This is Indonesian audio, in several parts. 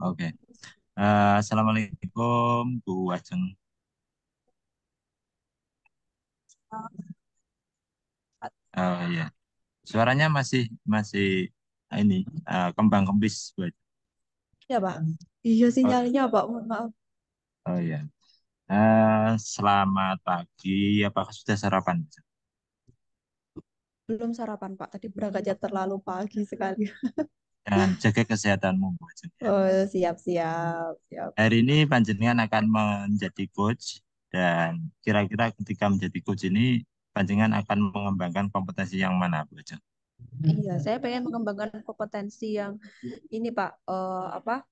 Oke. Assalamualaikum Bu Ajeng. Oh iya. Suaranya masih masih ini kembang kempis Bu Ajeng. Ya, Pak. Iya, Oh, sinyalnya, Pak. Mohon maaf. oh iya. Selamat pagi. Apakah sudah sarapan? Belum sarapan, Pak. Tadi berangkatnya terlalu pagi sekali. Dan jaga kesehatanmu Bu Ajeng ya. Oh, siap, siap, siap. Hari ini Panjenengan akan menjadi coach dan kira-kira ketika menjadi coach ini Panjenengan akan mengembangkan kompetensi yang mana Bu Ajeng? Iya, saya pengen mengembangkan kompetensi yang ini, Pak. Apa?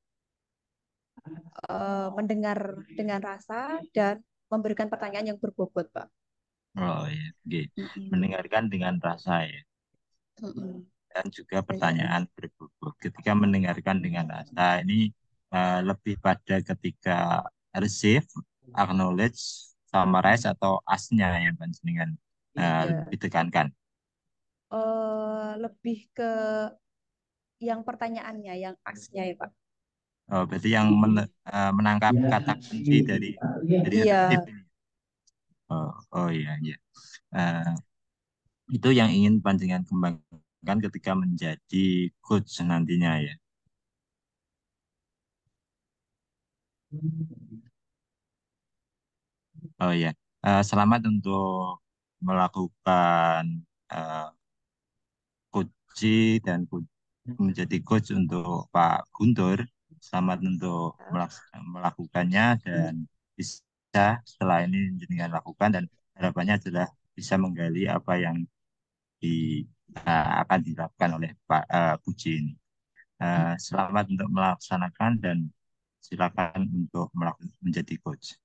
Mendengar dengan rasa dan memberikan pertanyaan yang berbobot, Pak. Oh iya, oke. Mm-mm. Mendengarkan dengan rasa ya. Mm-mm. Dan juga pertanyaan berbobot. Ketika mendengarkan dengan rasa ini lebih pada ketika receive, acknowledge, summarize atau asnya yang panjenengan Iya. lebih tekankan. Lebih ke yang pertanyaannya, yang aksnya ya, Pak. Oh, berarti yang menangkap kata kunci dari Iya. receive ini. Oh, oh iya iya. Eh, itu yang ingin panjenengan kembangkan ketika menjadi coach nantinya ya. Oh ya, selamat untuk melakukan eh, coaching dan menjadi coach untuk Pak Guntur. Selamat untuk melakukannya dan bisa setelah ini jenengan lakukan dan harapannya adalah bisa menggali apa yang akan dilakukan oleh Pak Puji ini. Selamat untuk melaksanakan dan silakan untuk menjadi coach.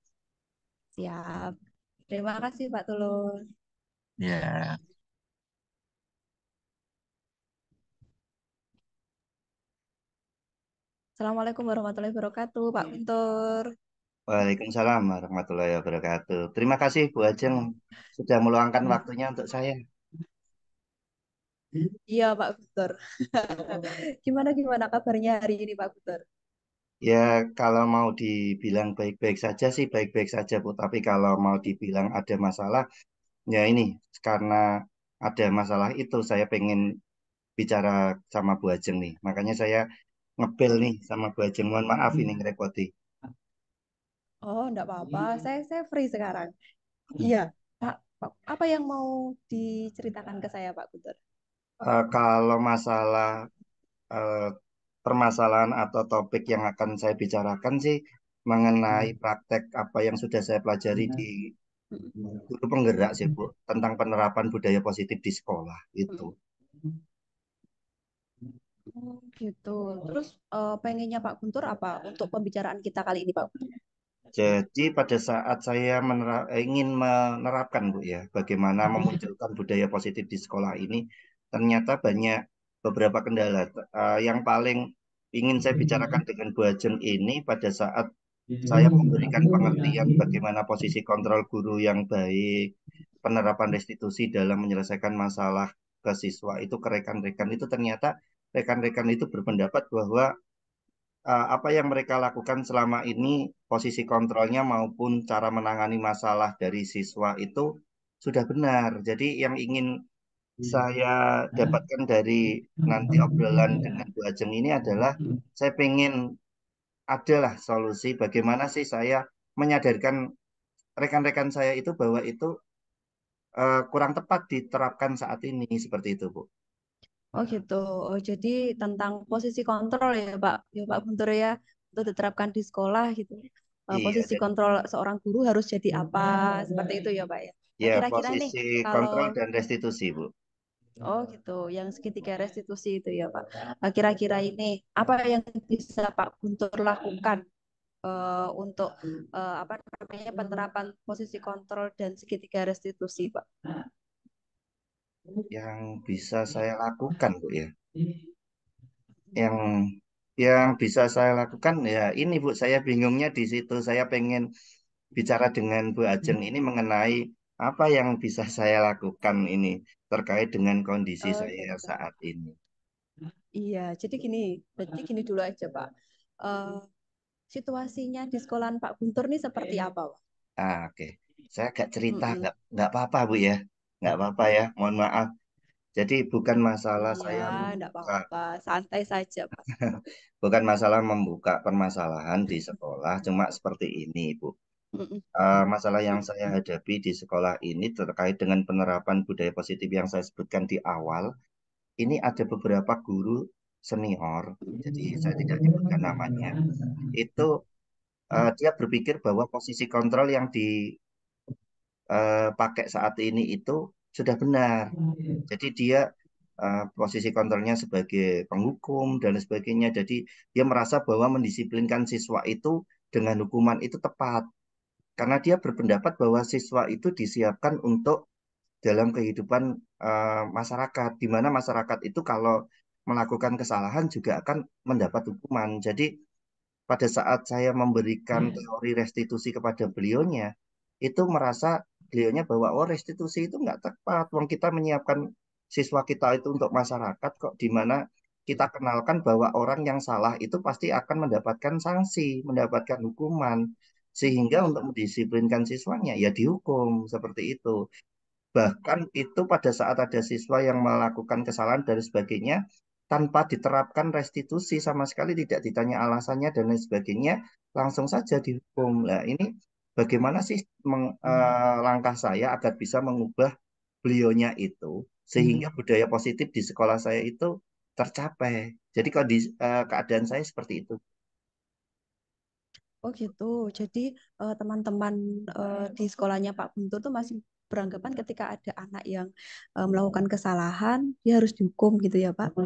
Siap. Terima kasih, Pak Tulus. Ya. Assalamualaikum warahmatullahi wabarakatuh, Pak Guntur. Waalaikumsalam warahmatullahi wabarakatuh. Terima kasih Bu Ajeng sudah meluangkan waktunya untuk saya. Iya, Pak Guntur. Gimana gimana kabarnya hari ini, Pak Guntur? Ya, kalau mau dibilang baik-baik saja sih baik-baik saja Bu. Tapi kalau mau dibilang ada masalah, ya ini karena ada masalah itu saya pengen bicara sama Bu Ajeng nih. Makanya saya ngebel nih sama Bu Ajeng. Mohon maaf ini ngerepoti. Oh, enggak apa-apa. Saya free sekarang. Iya, Pak. Apa yang mau diceritakan ke saya, Pak Guntur? Kalau masalah eh, permasalahan atau topik yang akan saya bicarakan sih mengenai praktek apa yang sudah saya pelajari di guru penggerak sih Bu, tentang penerapan budaya positif di sekolah itu. Oh, gitu. Terus pengennya Pak Guntur apa untuk pembicaraan kita kali ini, Pak? Jadi pada saat saya ingin menerapkan Bu ya, bagaimana memunculkan budaya positif di sekolah ini, ternyata banyak beberapa kendala. Yang paling ingin saya bicarakan dengan Bu Ajeng ini pada saat saya memberikan pengertian bagaimana posisi kontrol guru yang baik, penerapan restitusi dalam menyelesaikan masalah ke siswa itu ke rekan-rekan itu ternyata rekan-rekan itu berpendapat bahwa apa yang mereka lakukan selama ini, posisi kontrolnya maupun cara menangani masalah dari siswa itu sudah benar. Jadi yang ingin saya dapatkan dari nanti obrolan dengan Bu Ajeng ini adalah saya pengen adalah solusi bagaimana sih saya menyadarkan rekan-rekan saya itu bahwa itu kurang tepat diterapkan saat ini seperti itu, Bu. Oh gitu. Oh jadi tentang posisi kontrol ya Pak, ya Pak Guntur ya, untuk diterapkan di sekolah gitu. Iya, Posisi kontrol seorang guru harus jadi apa, seperti itu ya Pak ya. Nah ya kira-kira nih posisi kalau kontrol dan restitusi, Bu. oh gitu, yang segitiga restitusi itu ya Pak. Kira-kira ini apa yang bisa Pak Guntur lakukan untuk apa namanya penerapan posisi kontrol dan segitiga restitusi Pak? Yang bisa saya lakukan, Bu ya. Yang yang bisa saya lakukan ya ini Bu, saya bingungnya di situ. Saya pengen bicara dengan Bu Ajeng ini mengenai apa yang bisa saya lakukan ini terkait dengan kondisi Oh saya gitu. saat ini. Iya, jadi gini, berarti gini dulu aja Pak. eh, situasinya di sekolahan Pak Guntur nih seperti apa, Pak? Oke. Saya agak cerita, Mm-mm. nggak apa-apa Bu ya, nggak apa-apa ya, mohon maaf. Jadi bukan masalah Iya, saya enggak membuka, apa-apa, santai saja, Pak. bukan masalah membuka permasalahan di sekolah, cuma seperti ini Bu. Mm-mm. Masalah yang saya hadapi di sekolah ini terkait dengan penerapan budaya positif yang saya sebutkan di awal, ini ada beberapa guru senior, jadi saya tidak nyebutkan namanya, itu dia berpikir bahwa posisi kontrol yang dipakai saat ini itu sudah benar. Jadi dia posisi kontrolnya sebagai penghukum dan sebagainya. Jadi dia merasa bahwa mendisiplinkan siswa itu dengan hukuman itu tepat. Karena dia berpendapat bahwa siswa itu disiapkan untuk dalam kehidupan masyarakat, di mana masyarakat itu kalau melakukan kesalahan juga akan mendapat hukuman. Jadi pada saat saya memberikan teori restitusi kepada beliaunya, itu merasa beliaunya bahwa oh restitusi itu nggak tepat. Wong kita menyiapkan siswa kita itu untuk masyarakat kok, di mana kita kenalkan bahwa orang yang salah itu pasti akan mendapatkan sanksi, mendapatkan hukuman. Sehingga untuk mendisiplinkan siswanya ya dihukum seperti itu. Bahkan itu pada saat ada siswa yang melakukan kesalahan dan sebagainya, tanpa diterapkan restitusi sama sekali tidak ditanya alasannya dan lain sebagainya, langsung saja dihukum. Nah, ini bagaimana sih langkah saya agar bisa mengubah beliaunya itu sehingga budaya positif di sekolah saya itu tercapai. Jadi kalau di keadaan saya seperti itu. Oh gitu. Jadi teman-teman di sekolahnya Pak Guntur tuh masih beranggapan ketika ada anak yang melakukan kesalahan, dia harus dihukum gitu ya, Pak?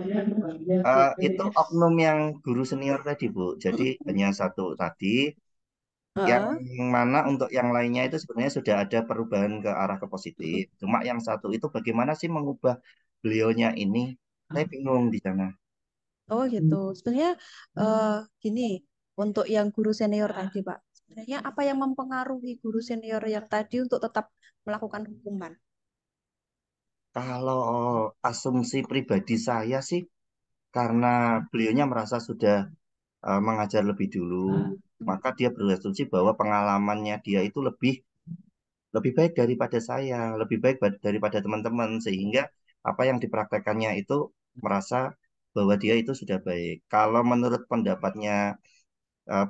Itu oknum yang guru senior tadi, Bu. Jadi hanya satu tadi. Yang Heeh. mana untuk yang lainnya itu sebenarnya sudah ada perubahan ke arah ke positif. Cuma yang satu itu bagaimana sih mengubah beliaunya ini? Saya bingung di sana. Oh gitu. Sebenarnya eh, gini, untuk yang guru senior tadi, Pak, sebenarnya apa yang mempengaruhi guru senior yang tadi untuk tetap melakukan hukuman? Kalau asumsi pribadi saya sih, karena beliaunya merasa sudah mengajar lebih dulu, maka dia berasumsi bahwa pengalamannya dia itu lebih lebih baik daripada saya, lebih baik daripada teman-teman, sehingga apa yang dipraktekannya itu merasa bahwa dia itu sudah baik. Kalau menurut pendapatnya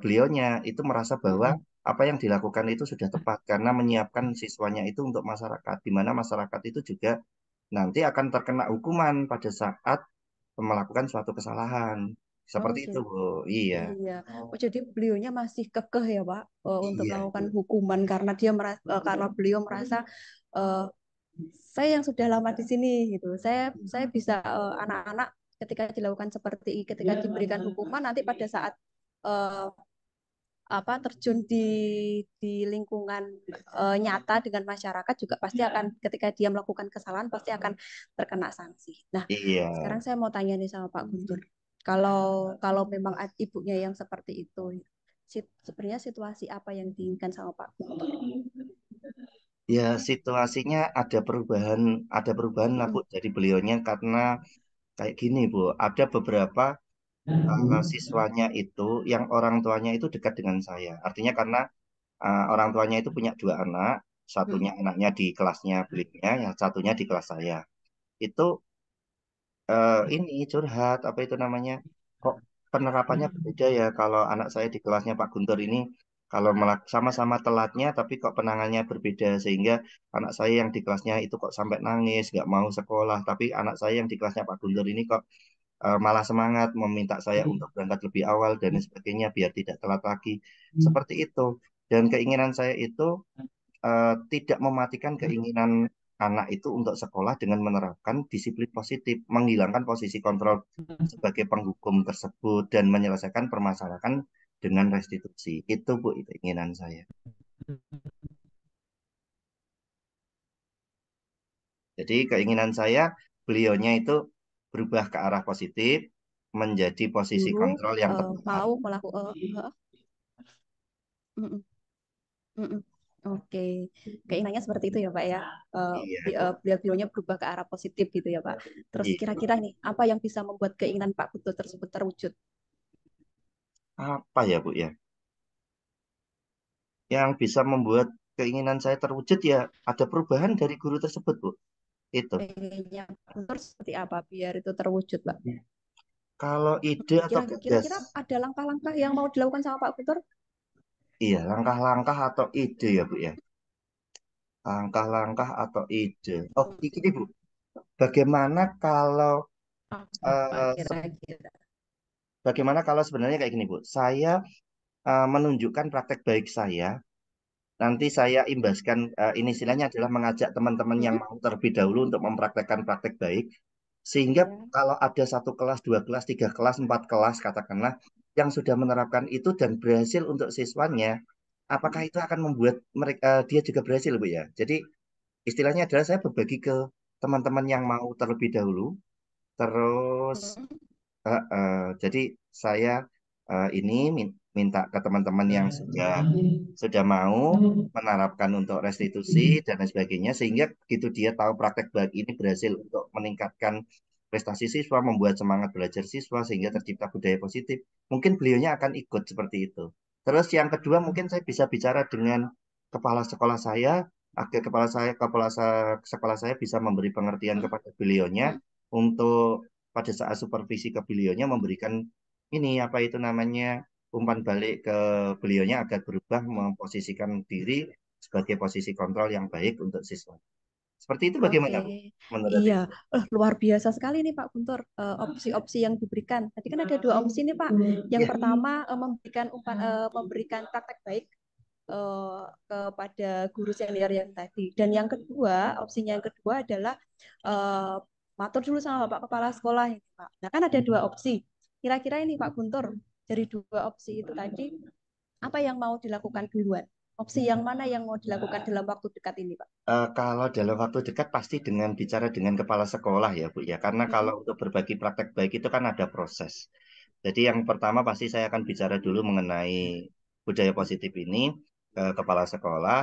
beliaunya itu merasa bahwa apa yang dilakukan itu sudah tepat karena menyiapkan siswanya itu untuk masyarakat, di mana masyarakat itu juga nanti akan terkena hukuman pada saat melakukan suatu kesalahan. Oh Seperti itu, gitu. Bu. Iya, Iya. Oh jadi beliaunya masih kekeh ya, Pak, untuk iya, melakukan Bu. hukuman karena dia karena beliau merasa eh, saya yang sudah lama di sini gitu. Saya bisa anak-anak ketika dilakukan seperti ketika diberikan hukuman nanti pada saat eh, apa terjun di lingkungan nyata dengan masyarakat juga pasti akan ketika dia melakukan kesalahan pasti akan terkena sanksi. Nah, Iya. sekarang saya mau tanya nih sama Pak Guntur. Kalau kalau memang ibunya yang seperti itu, sebenarnya situasi apa yang diinginkan sama Pak Guntur? Ya, situasinya ada perubahan lah Bu Mm-mm. dari beliaunya karena kayak gini Bu, ada beberapa siswanya itu yang orang tuanya itu dekat dengan saya. Artinya karena orang tuanya itu punya dua anak, satunya Mm-mm. anaknya di kelasnya beliaunya, yang satunya di kelas saya. Itu ini curhat apa itu namanya? Kok penerapannya berbeda ya kalau anak saya di kelasnya Pak Guntur ini kalau sama-sama telatnya tapi kok penangannya berbeda sehingga anak saya yang di kelasnya itu kok sampai nangis nggak mau sekolah tapi anak saya yang di kelasnya Pak Guntur ini kok malah semangat meminta saya untuk berangkat lebih awal dan sebagainya biar tidak telat lagi seperti itu dan keinginan saya itu tidak mematikan keinginan anak itu untuk sekolah dengan menerapkan disiplin positif, menghilangkan posisi kontrol sebagai penghukum tersebut dan menyelesaikan permasalahan dengan restitusi. Itu Bu, itu keinginan saya. Jadi keinginan saya beliaunya itu berubah ke arah positif, menjadi posisi Guru kontrol yang tepat. mau melakukan mm-mm. Oke, keinginannya seperti itu ya Pak ya. Iya, Bu. Beliau-beliaunya berubah ke arah positif gitu ya Pak. Terus Iya. kira-kira nih apa yang bisa membuat keinginan Pak Putu tersebut terwujud? apa ya Bu ya, yang bisa membuat keinginan saya terwujud ya ada perubahan dari guru tersebut Bu. Itu. Pengennya Pak Guntur seperti apa biar itu terwujud, Pak? Kalau ide atau gagas, Kira-kira ada langkah-langkah yang mau dilakukan sama Pak Guntur? iya langkah-langkah atau ide ya Bu ya. Langkah-langkah atau ide. Oh, ini Bu. Bagaimana kalau Apa eh, kira-kira? bagaimana kalau sebenarnya kayak gini Bu. Saya menunjukkan praktek baik saya. Nanti saya imbaskan ini istilahnya adalah mengajak teman-teman yang Mm-mm. mau terlebih dahulu untuk mempraktekkan praktek baik. Sehingga Ya. kalau ada satu kelas, dua kelas, tiga kelas, empat kelas katakanlah yang sudah menerapkan itu dan berhasil untuk siswanya, apakah itu akan membuat mereka dia juga berhasil Bu ya? Jadi istilahnya adalah saya berbagi ke teman-teman yang mau terlebih dahulu, terus Mm-mm. jadi saya ini minta ke teman-teman yang sudah mau menerapkan untuk restitusi dan lain sebagainya, sehingga begitu dia tahu praktek baik ini berhasil untuk meningkatkan prestasi siswa, membuat semangat belajar siswa sehingga tercipta budaya positif. Mungkin beliaunya akan ikut seperti itu. Terus yang kedua mungkin saya bisa bicara dengan kepala sekolah saya agar sekolah saya bisa memberi pengertian Mm-mm. kepada beliaunya Mm-mm. untuk pada saat supervisi ke beliaunya memberikan ini apa itu namanya umpan balik ke beliaunya agar berubah memposisikan diri sebagai posisi kontrol yang baik untuk siswa. Seperti itu Oke, bagaimana Bu? Menurut iya, Ibu? luar biasa sekali nih Pak Guntur. Opsi-opsi yang diberikan. Tadi kan ada dua opsi nih Pak. Yang Ya, pertama memberikan praktek baik kepada guru senior yang tadi. Dan yang kedua, opsinya yang kedua adalah eh, matur dulu sama Bapak Kepala Sekolah ini Pak. Nah kan ada dua opsi. Kira-kira ini Pak Guntur dari dua opsi itu tadi apa yang mau dilakukan duluan? Opsi yang mana yang mau dilakukan dalam waktu dekat ini Pak? kalau dalam waktu dekat pasti dengan bicara dengan kepala sekolah ya Bu ya, karena kalau Mm-mm. untuk berbagi praktek baik itu kan ada proses. Jadi yang pertama pasti saya akan bicara dulu mengenai budaya positif ini ke kepala sekolah,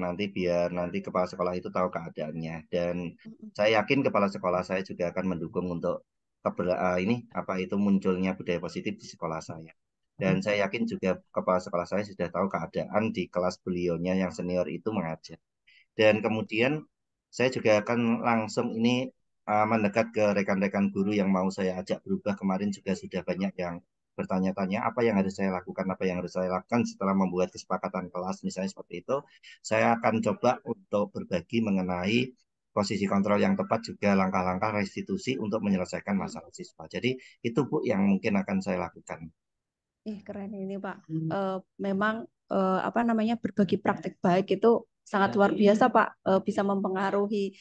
nanti biar nanti kepala sekolah itu tahu keadaannya. Dan Mm-mm. saya yakin kepala sekolah saya juga akan mendukung untuk ini apa itu munculnya budaya positif di sekolah saya. Dan saya yakin juga kepala sekolah saya sudah tahu keadaan di kelas beliaunya yang senior itu mengajar. Dan kemudian saya juga akan langsung ini mendekat ke rekan-rekan guru yang mau saya ajak berubah. Kemarin juga sudah banyak yang bertanya-tanya apa yang harus saya lakukan, apa yang harus saya lakukan setelah membuat kesepakatan kelas, misalnya seperti itu. Saya akan coba untuk berbagi mengenai posisi kontrol yang tepat juga langkah-langkah restitusi untuk menyelesaikan Mm. masalah siswa. Jadi itu Bu yang mungkin akan saya lakukan. Keren ini Pak. Memang apa namanya berbagi praktek baik itu sangat luar biasa Pak. Bisa mempengaruhi,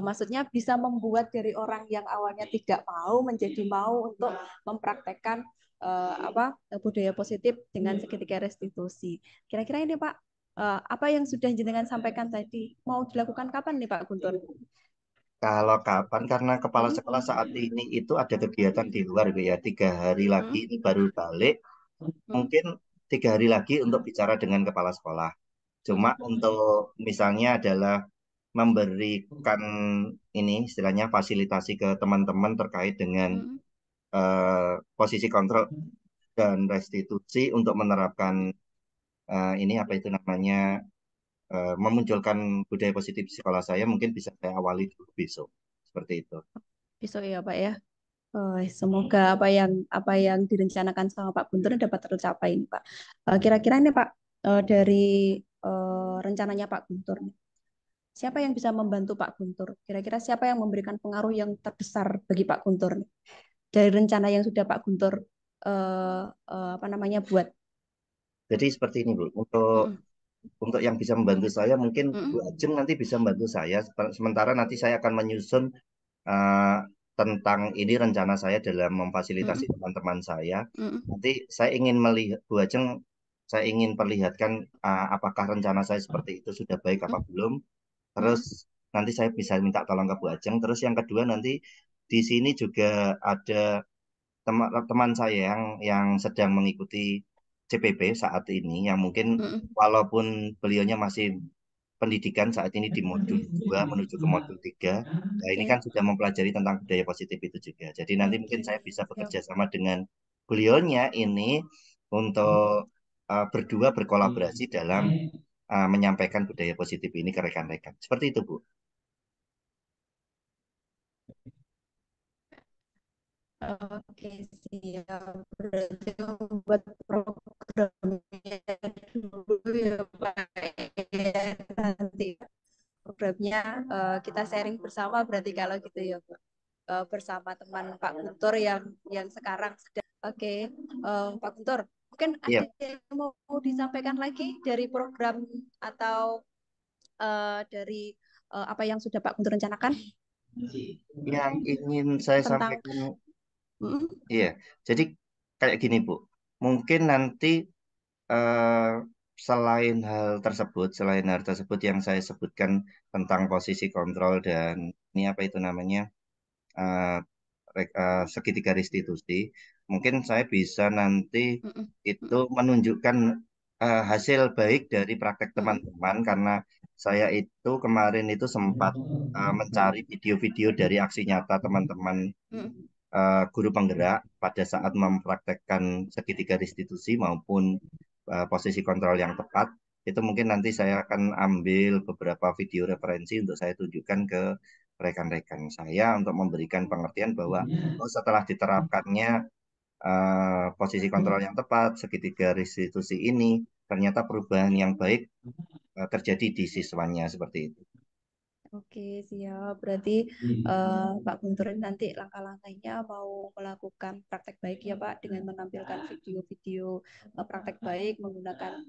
maksudnya bisa membuat dari orang yang awalnya tidak mau menjadi mau untuk mempraktekkan budaya positif dengan segitiga restitusi. Kira-kira ini Pak, apa yang sudah jenengan sampaikan tadi mau dilakukan kapan nih Pak Guntur? Kalau kapan, karena kepala Mm, sekolah saat ini itu ada kegiatan di luar Bu ya, 3 hari lagi mm, ini baru balik. mm, Mungkin 3 hari lagi untuk bicara dengan kepala sekolah. Cuma mm, untuk misalnya adalah memberikan ini istilahnya fasilitasi ke teman-teman terkait dengan mm, posisi kontrol dan restitusi untuk menerapkan ini apa itu namanya memunculkan budaya positif di sekolah saya mungkin bisa saya awali dulu besok seperti itu. besok ya Pak ya. Semoga apa yang direncanakan sama Pak Guntur dapat tercapai ini Pak. Kira-kira ini Pak, dari rencananya Pak Guntur, nih, siapa yang bisa membantu Pak Guntur? Kira-kira siapa yang memberikan pengaruh yang terbesar bagi Pak Guntur nih? Dari rencana yang sudah Pak Guntur apa namanya buat? Jadi seperti ini Bu, untuk Mm-mm, yang bisa membantu saya mungkin Bu mm-mm, Ajeng nanti bisa membantu saya. Sementara nanti saya akan menyusun uh, tentang ini rencana saya dalam memfasilitasi mm-mm, teman-teman saya. mm-mm, Nanti saya ingin melihat Bu Ajeng, saya ingin perlihatkan apakah rencana saya seperti itu sudah baik apa belum. Terus mm-mm, nanti saya bisa minta tolong ke Bu Ajeng. Terus yang kedua nanti di sini juga ada teman saya yang sedang mengikuti CPP saat ini yang mungkin mm-mm. walaupun beliaunya masih pendidikan saat ini di modul 2 menuju ke modul 3. Nah, ini kan Oke, sudah mempelajari tentang budaya positif itu juga. Jadi nanti mungkin oke, saya bisa siap. bekerja sama dengan beliaunya ini untuk berdua berkolaborasi dalam menyampaikan budaya positif ini ke rekan-rekan. Seperti itu, Bu. Oke, siap. Berarti membuat programnya dulu ya, Pak. Ya, nanti programnya kita sharing bersama berarti kalau gitu ya, Pak. Bersama teman Pak Guntur yang sekarang sedang. Oke, Pak Guntur, mungkin ada Iya, yang mau disampaikan lagi dari program atau dari apa yang sudah Pak Guntur rencanakan yang ingin saya tentang. sampaikan, Mm, iya. Jadi kayak gini, Bu. Mungkin nanti eh, selain hal tersebut yang saya sebutkan tentang posisi kontrol dan ini apa itu namanya eh, segitiga restitusi, mungkin saya bisa nanti mm, mm, itu mm, menunjukkan hasil baik dari praktek mm, teman-teman karena saya itu kemarin itu sempat mencari video-video dari aksi nyata teman-teman mm. guru penggerak pada saat mempraktekkan segitiga restitusi maupun posisi kontrol yang tepat. Itu mungkin nanti saya akan ambil beberapa video referensi untuk saya tunjukkan ke rekan-rekan saya untuk memberikan pengertian bahwa oh, setelah diterapkannya posisi kontrol yang tepat, segitiga restitusi ini, ternyata perubahan yang baik terjadi di siswanya seperti itu. Oke, siap. Berarti Pak Guntur ini nanti langkah-langkahnya mau melakukan praktek baik ya Pak dengan menampilkan video-video praktek baik menggunakan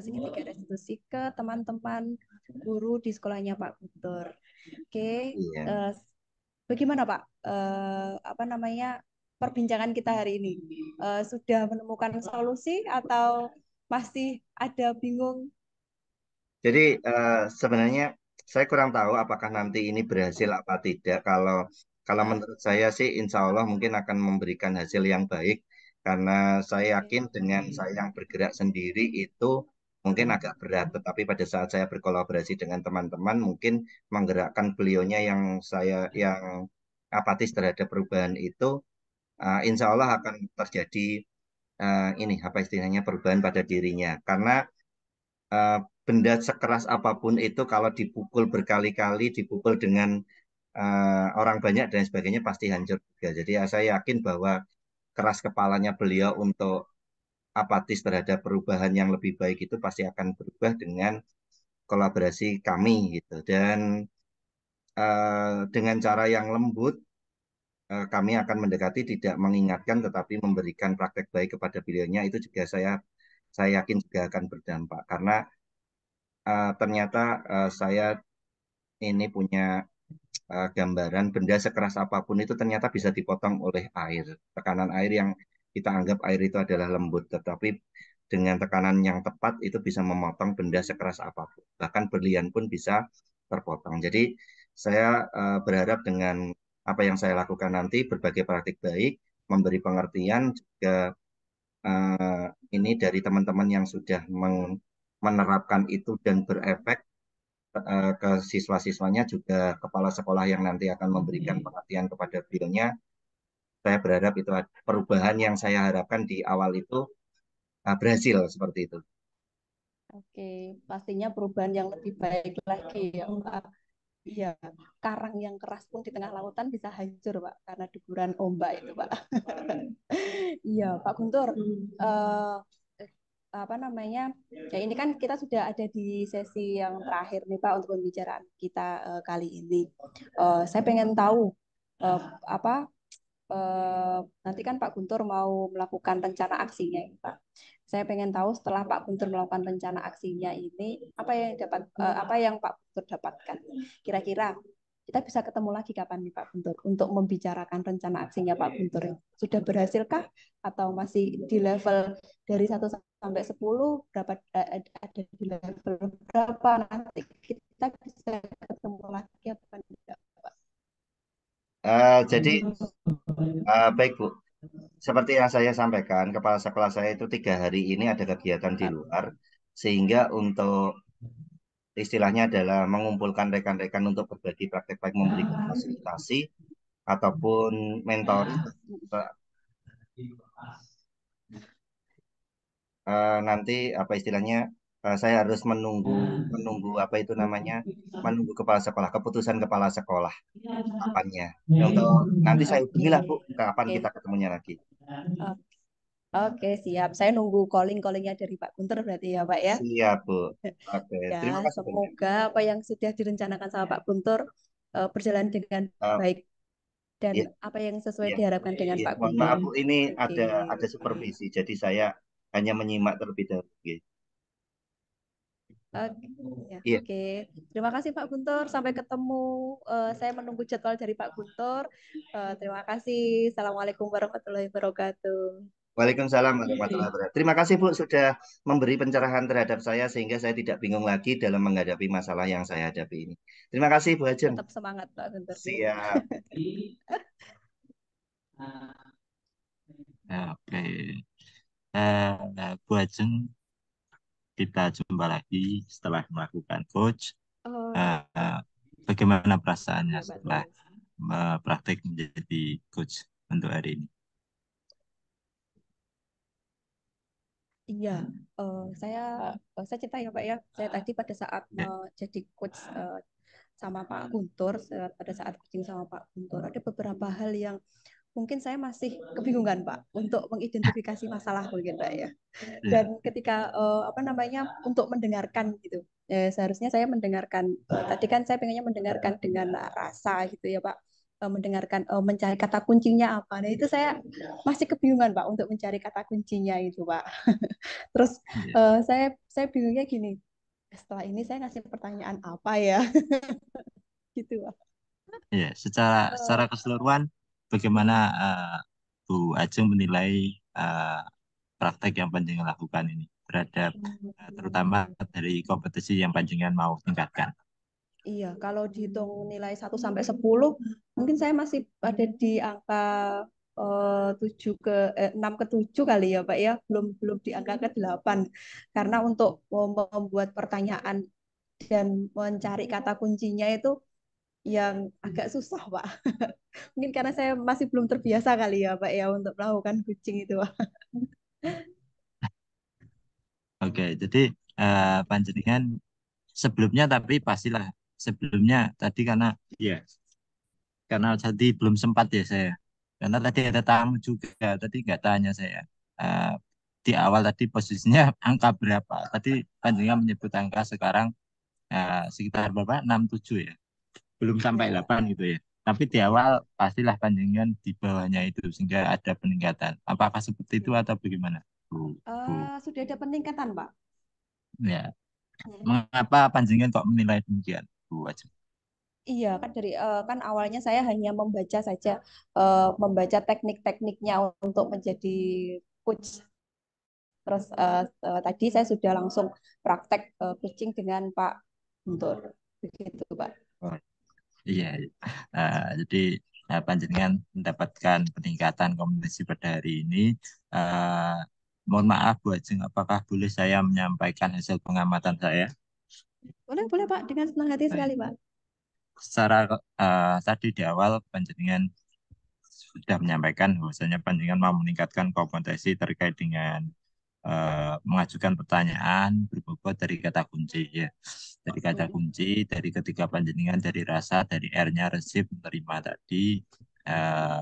segitiga restitusi ke teman-teman guru di sekolahnya Pak Guntur. Oke, Iya. eh, bagaimana Pak? Apa namanya perbincangan kita hari ini? Sudah menemukan solusi atau masih ada bingung? Jadi sebenarnya saya kurang tahu apakah nanti ini berhasil apa tidak. Kalau kalau Ah, menurut saya sih, insya Allah mungkin akan memberikan hasil yang baik karena saya yakin dengan saya yang bergerak sendiri itu mungkin agak berat. Tetapi pada saat saya berkolaborasi dengan teman-teman, mungkin menggerakkan beliaunya yang apatis terhadap perubahan itu, insya Allah akan terjadi ini apa istilahnya perubahan pada dirinya. Karena eh, benda sekeras apapun itu kalau dipukul berkali-kali, dipukul dengan orang banyak dan sebagainya pasti hancur juga. Jadi ya, saya yakin bahwa keras kepalanya beliau untuk apatis terhadap perubahan yang lebih baik itu pasti akan berubah dengan kolaborasi kami gitu. Dan dengan cara yang lembut, kami akan mendekati tidak mengingatkan tetapi memberikan praktek baik kepada beliaunya itu juga saya yakin juga akan berdampak karena ternyata saya ini punya gambaran benda sekeras apapun itu ternyata bisa dipotong oleh air. Tekanan air yang kita anggap air itu adalah lembut, tetapi dengan tekanan yang tepat itu bisa memotong benda sekeras apapun. Bahkan berlian pun bisa terpotong. Jadi saya berharap dengan apa yang saya lakukan nanti berbagai praktik baik, memberi pengertian juga eh, ini dari teman-teman yang sudah menerapkan itu dan berefek ke siswa-siswanya juga kepala sekolah yang nanti akan memberikan perhatian kepada beliaunya. Saya berharap itu perubahan yang saya harapkan di awal itu berhasil seperti itu. oke, pastinya perubahan yang lebih baik lagi ya Pak. Iya, karang yang keras pun di tengah lautan bisa hancur, Pak, karena deburan ombak itu, Pak. Iya, Pak Guntur. Apa namanya? Ya ini kan kita sudah ada di sesi yang terakhir nih, Pak, untuk pembicaraan kita kali ini. Saya pengen tahu eh, apa eh, nanti kan Pak Guntur mau melakukan rencana aksinya, ya, Pak. Saya pengen tahu setelah Pak Guntur melakukan rencana aksinya ini apa yang Pak Guntur dapatkan. Kira-kira kita bisa ketemu lagi kapan nih Pak Guntur untuk membicarakan rencana aksinya Pak Guntur. Sudah berhasilkah atau masih di level dari 1 sampai 10 berapa ada di level berapa nanti kita bisa ketemu lagi apa tidak Pak? Jadi baik Bu, seperti yang saya sampaikan, kepala sekolah saya itu 3 hari ini ada kegiatan di luar, sehingga untuk istilahnya adalah mengumpulkan rekan-rekan untuk berbagi praktek baik memberikan fasilitasi ataupun mentoring nanti apa istilahnya saya harus menunggu menunggu apa itu namanya menunggu kepala sekolah keputusan kepala sekolah kapannya. Untuk nanti saya hubungilah Bu kapan kita Oke, ketemunya lagi. oke, siap. Saya nunggu calling-callingnya dari Pak Guntur berarti ya, Pak ya. Siap Bu. Oke, Ya, terima kasih banyak. semoga apa yang sudah direncanakan sama Pak Guntur berjalan dengan Eh, baik dan ya, apa yang sesuai ya, diharapkan dengan ya. Pak Mohon Guntur. maaf Bu, ini Oke. ada supervisi, jadi saya hanya menyimak terlebih dahulu. Oke. Oke, ya, Iya, oke. Terima kasih Pak Guntur. Sampai ketemu. Saya menunggu jadwal dari Pak Guntur. Terima kasih. Assalamualaikum warahmatullahi wabarakatuh. Waalaikumsalam warahmatullahi wabarakatuh. Terima kasih Bu sudah memberi pencerahan terhadap saya sehingga saya tidak bingung lagi dalam menghadapi masalah yang saya hadapi ini. Terima kasih Bu Hajun. Tetap semangat Pak Guntur. Siap. Oke. Bu Ajeng, kita jumpa lagi setelah melakukan coach. Oh, Eh, Bagaimana perasaannya iya setelah betul. praktek menjadi coach untuk hari ini? Iya, saya saya cerita ya Pak ya. Saya tadi pada saat Ya, jadi coach sama Pak Guntur, pada saat coaching sama Pak Guntur, ada beberapa hal yang mungkin saya masih kebingungan Pak untuk mengidentifikasi masalah mungkin Pak ya. ya, Dan ketika apa namanya untuk mendengarkan gitu, seharusnya saya mendengarkan. Tadi kan saya pengennya mendengarkan dengan rasa gitu ya Pak. Mendengarkan mencari kata kuncinya apa. Nah itu saya masih kebingungan Pak untuk mencari kata kuncinya itu Pak. Terus ya, saya bingungnya gini, setelah ini saya ngasih pertanyaan apa ya gitu Pak. ya. Secara Eh, keseluruhan, bagaimana Bu Ajeng menilai eh, praktek yang panjenengan lakukan ini terhadap terutama dari kompetisi yang panjenengan mau tingkatkan? Iya, kalau dihitung nilai 1 sampai 10, mungkin saya masih ada di angka 6 ke 7 kali ya, Pak ya. Belum belum di angka ke 8. Karena untuk membuat pertanyaan dan mencari kata kuncinya itu yang agak susah, Pak. Mungkin karena saya masih belum terbiasa kali ya, Pak ya, untuk melakukan kucing itu, Pak. Oke, jadi panjenengan sebelumnya tapi pastilah sebelumnya tadi ya karena tadi belum sempat ya saya karena tadi ada tamu juga tadi nggak tanya saya. Eh, di awal tadi posisinya angka berapa tadi panjenengan menyebut angka sekarang sekitar berapa 67 ya belum sampai Ya, 8 gitu ya tapi di awal pastilah panjenengan di bawahnya itu sehingga ada peningkatan apakah seperti itu ya. atau bagaimana Bu, Bu? Sudah ada peningkatan, Pak. Ya mengapa panjenengan kok menilai demikian Bu Wajib? Iya kan kan awalnya saya hanya membaca saja membaca teknik-tekniknya untuk menjadi coach. Terus tadi saya sudah langsung praktek coaching dengan Pak Guntur. Begitu, Pak. Oh, iya, iya. Jadi panjenengan mendapatkan peningkatan komunikasi pada hari ini. Eh, Mohon maaf Bu Ajeng, apakah boleh saya menyampaikan hasil pengamatan saya? Boleh, boleh Pak, dengan senang hati Baik. sekali Pak. Secara tadi di awal panjenengan sudah menyampaikan bahwasanya panjenengan mau meningkatkan kompetensi terkait dengan mengajukan pertanyaan berbobot dari kata kunci ya. Dari kata Hmm. kunci, dari ketiga panjenengan, dari rasa, dari R-nya, resip, menerima tadi. eh,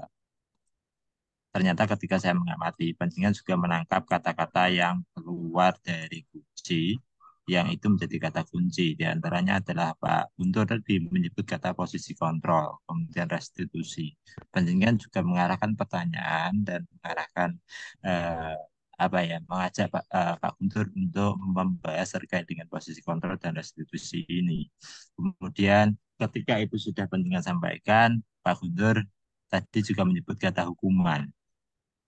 Ternyata ketika saya mengamati, panjenengan juga menangkap kata-kata yang keluar dari kunci, yang itu menjadi kata kunci. Di antaranya adalah Pak Guntur tadi menyebut kata posisi kontrol, kemudian restitusi. Panjenengan juga mengarahkan pertanyaan dan mengarahkan eh, apa ya, mengajak Pak Guntur untuk membahas terkait dengan posisi kontrol dan restitusi ini. Kemudian ketika itu sudah panjenengan sampaikan, Pak Guntur tadi juga menyebut kata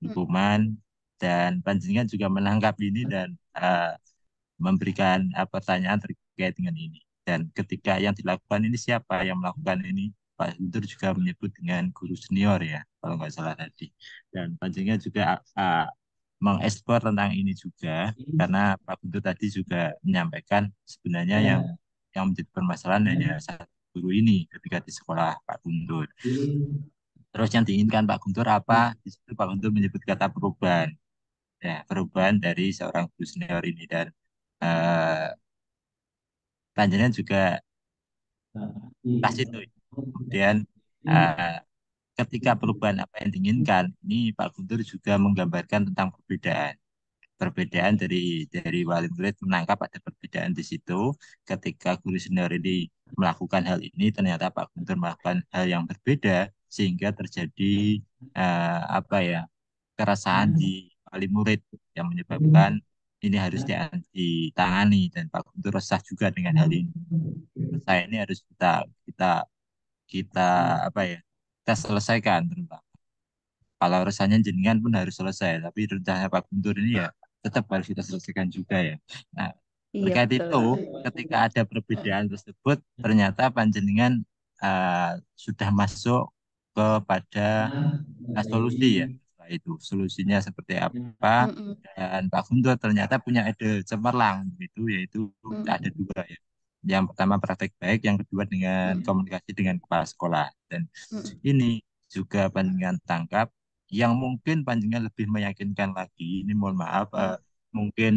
Hmm. hukuman dan panjenengan juga menangkap ini dan memberikan pertanyaan terkait dengan ini. Dan ketika yang dilakukan ini siapa yang melakukan ini? Pak Guntur juga menyebut dengan guru senior ya, kalau nggak salah tadi. Dan panjenengan juga mengeksplor tentang ini juga, karena Pak Guntur tadi juga menyampaikan sebenarnya yang menjadi permasalahan hanya satu guru ini ketika di sekolah Pak Guntur. Terus yang diinginkan Pak Guntur apa? Di situ Pak Guntur menyebut kata perubahan. ya perubahan dari seorang guru senior ini dan eh, panjenengan juga pas itu. Kemudian eh, ketika perubahan apa yang diinginkan, ini Pak Guntur juga menggambarkan tentang perbedaan dari wali murid menangkap ada perbedaan di situ. Ketika guru senior ini melakukan hal ini, ternyata Pak Guntur melakukan hal yang berbeda sehingga terjadi apa ya keresahan di wali murid yang menyebabkan ini harus ditangani dan Pak Guntur resah juga dengan hal ini. Saya ini harus kita kita apa ya kita selesaikan terutama. Kalau resahnya jenengan pun harus selesai, tapi rencana Pak Guntur ini ya tetap harus kita selesaikan juga ya. Nah, Iya terkait betul. itu, ketika ada perbedaan tersebut, ternyata panjenengan sudah masuk kepada solusi ya. Setelah itu, solusinya seperti apa? Mm-mm. Dan Pak Guntur ternyata punya ide cemerlang, itu yaitu ada Mm-mm. dua ya. Yang pertama praktek baik, yang kedua dengan Mm-mm. komunikasi dengan kepala sekolah. Dan Mm-mm. ini juga panjenengan tangkap yang mungkin panjenengan lebih meyakinkan lagi. Ini mohon maaf, Mm. mungkin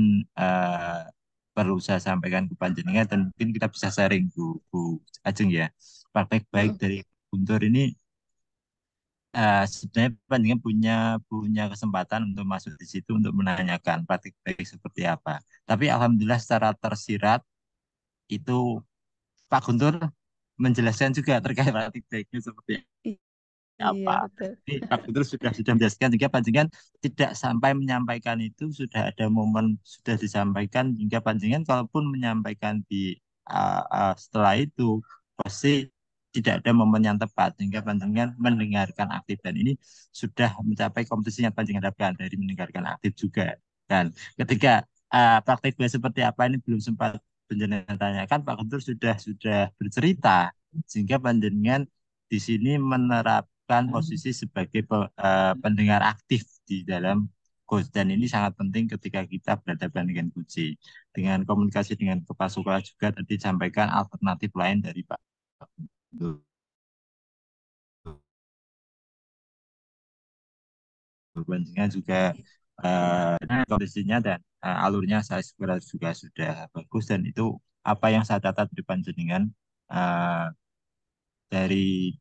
perlu saya sampaikan ke panjenengan dan mungkin kita bisa sharing Bu Ajeng ya. Praktek baik Mm-mm. dari Guntur ini sebenarnya panjenengan punya punya kesempatan untuk masuk di situ untuk menanyakan praktek baik seperti apa. Tapi alhamdulillah secara tersirat itu Pak Guntur menjelaskan juga terkait praktek baiknya seperti Iya apa. betul. Ini Pak Guntur sudah menjelaskan juga panjenengan tidak sampai menyampaikan itu sudah ada momen sudah disampaikan hingga panjenengan kalaupun menyampaikan di setelah itu pasti tidak ada momen yang tepat sehingga panjenengan mendengarkan aktif dan ini sudah mencapai kompetisi yang panjenengan harapkan dari mendengarkan aktif juga dan ketika praktik belajar seperti apa ini belum sempat panjenengan tanyakan Pak Guntur sudah bercerita sehingga panjenengan di sini menerapkan posisi sebagai pendengar aktif di dalam coach dan ini sangat penting ketika kita berhadapan dengan coach. Dengan komunikasi dengan kepala sekolah juga tadi disampaikan alternatif lain dari Pak. Bandingnya juga kondisinya dan alurnya saya kira juga sudah bagus dan itu apa yang saya catat di panjenengan eh, dari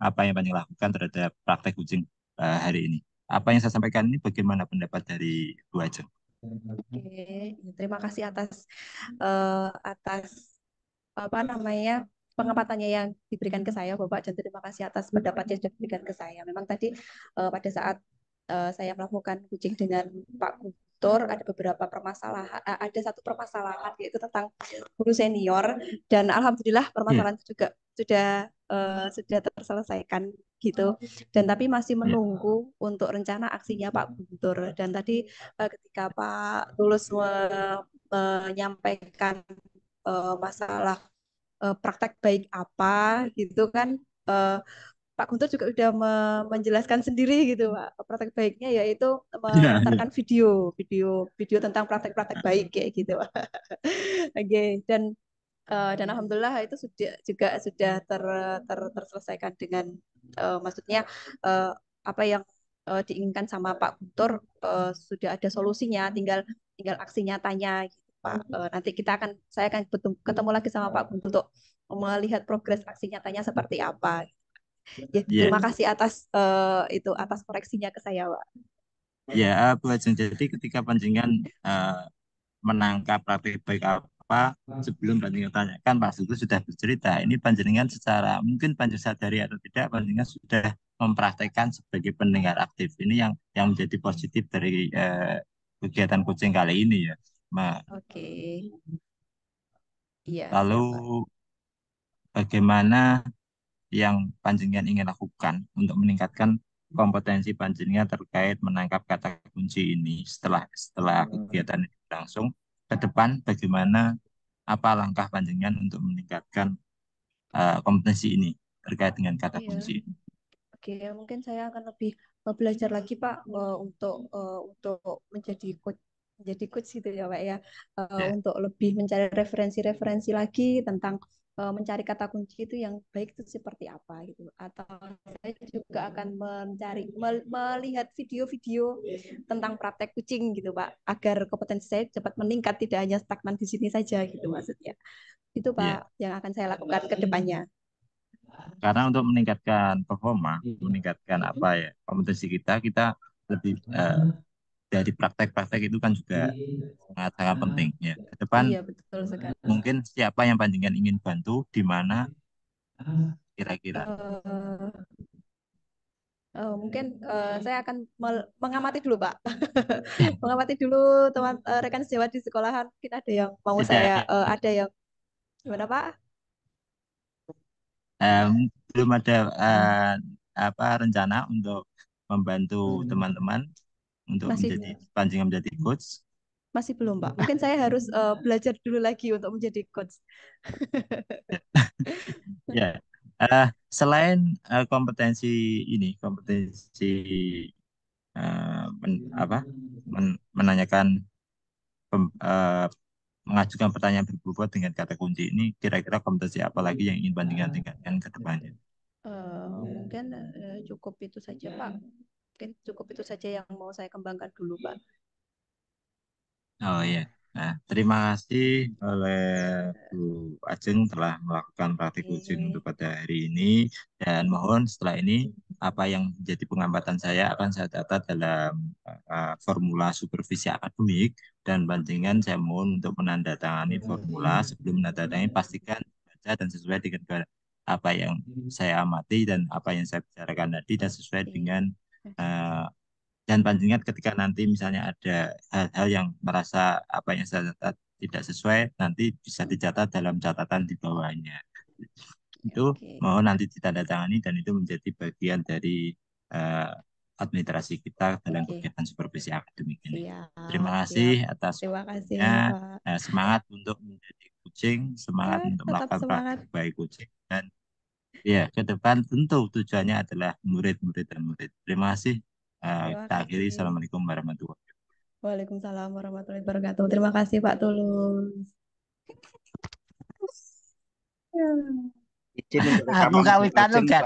apa yang Panji lakukan terhadap praktek kucing hari ini. Apa yang saya sampaikan ini bagaimana pendapat dari Bu Ajeng? Oke, terima kasih atas apa namanya pengapatannya yang diberikan ke saya, Bapak, dan terima kasih atas pendapatnya yang sudah diberikan ke saya. Memang tadi pada saat saya melakukan kucing dengan Pak Guntur, ada beberapa permasalahan, ada satu permasalahan yaitu tentang guru senior, dan alhamdulillah Iya, permasalahan itu juga sudah terselesaikan gitu. Dan tapi masih iya, menunggu untuk rencana aksinya Pak Guntur. Dan tadi ketika Pak Tulus menyampaikan masalah praktek baik apa gitu kan eh, Pak Guntur juga udah menjelaskan sendiri gitu Pak. Praktek baiknya yaitu iya, iya. memutarkan video tentang praktek-praktek baik kayak gitu. Oke, dan alhamdulillah itu juga sudah terselesaikan dengan maksudnya eh, apa yang diinginkan sama Pak Guntur sudah ada solusinya, tinggal tinggal aksi nyatanya gitu, Pak. Nanti saya akan ketemu lagi sama Pak Guntur untuk melihat progres aksi nyatanya seperti apa. Ya, Iya. terima kasih atas koreksinya ke saya, Pak. Ya, Bu Ajeng. Jadi ketika panjenengan menangkap praktik baik apa sebelum panjenengan tanyakan Pak Suku sudah bercerita. Ini panjenengan secara mungkin panjenengan sadari atau tidak panjenengan sudah mempraktekkan sebagai pendengar aktif. Ini yang menjadi positif dari kegiatan coaching kali ini ya. Oke, iya Lalu siap, Pak. bagaimana yang panjenengan ingin lakukan untuk meningkatkan kompetensi panjenengan terkait menangkap kata kunci ini setelah setelah kegiatan ini berlangsung ke depan bagaimana apa langkah panjenengan untuk meningkatkan kompetensi ini terkait dengan kata Iya. kunci ini. Oke, mungkin saya akan lebih belajar lagi Pak untuk menjadi coach gitu ya Pak ya. Ya, Untuk lebih mencari referensi-referensi lagi tentang mencari kata kunci itu yang baik itu seperti apa gitu. Atau saya juga akan melihat video-video tentang praktek kucing gitu Pak, agar kompetensi saya cepat meningkat, tidak hanya stagnan di sini saja gitu maksudnya. Itu Pak Ya, yang akan saya lakukan ke depannya. karena untuk meningkatkan performa, meningkatkan apa ya kompetensi kita, kita lebih dari praktek-praktek itu kan juga sangat-sangat penting ya. Ke depan Iya betul sekali. mungkin siapa yang panjenengan ingin bantu di mana kira-kira. Eh, mungkin saya akan mengamati dulu Pak, mengamati dulu teman rekan sejawat di sekolahan. Mungkin ada yang mau saya, Tidak, ada yang gimana Pak? belum ada apa rencana untuk membantu teman-teman untuk Masih menjadi panjenengan menjadi coach. masih belum Pak. Mungkin saya harus belajar dulu lagi untuk menjadi coach. Ya, selain kompetensi ini, kompetensi apa menanyakan mengajukan pertanyaan berbobot dengan kata kunci ini, kira-kira kompetensi apa lagi yang ingin panjenengan tingkatkan ke depannya? Mungkin cukup itu saja Pak. Mungkin cukup itu saja yang mau saya kembangkan dulu Pak. Oh ya, nah, terima kasih oleh Bu Ajeng telah melakukan praktik coaching untuk Oke. pada hari ini. Dan mohon setelah ini apa yang menjadi pengamatan saya akan saya catat dalam formula supervisi akademik dan panjenengan saya mohon untuk menandatangani formula. Sebelum menandatangani pastikan baca dan sesuai dengan apa yang saya amati dan apa yang saya bicarakan tadi dan sesuai Oke. dengan eh, dan panjenengan ketika nanti misalnya ada hal-hal yang merasa apa yang saya catat tidak sesuai, nanti bisa dicatat dalam catatan di bawahnya. Itu Oke. mohon nanti ditandatangani dan itu menjadi bagian dari eh, administrasi kita dalam Oke. kegiatan supervisi akademik ini. Terima Siap, kasih siap. atas Terima kasih, waktunya. Pak. Semangat untuk menjadi coaching, Ya, semangat untuk tetap melakukan semangat. praktik baik coaching dan ya, ke depan tentu tujuannya adalah murid-murid dan murid. Terima kasih. Terima Kita akhiri. kasih. Assalamualaikum warahmatullahi wabarakatuh. Waalaikumsalam warahmatullahi wabarakatuh. Terima kasih, Pak Tulus. Ya. Izin untuk Aku rekaman Bu kawitan lu Ajeng gak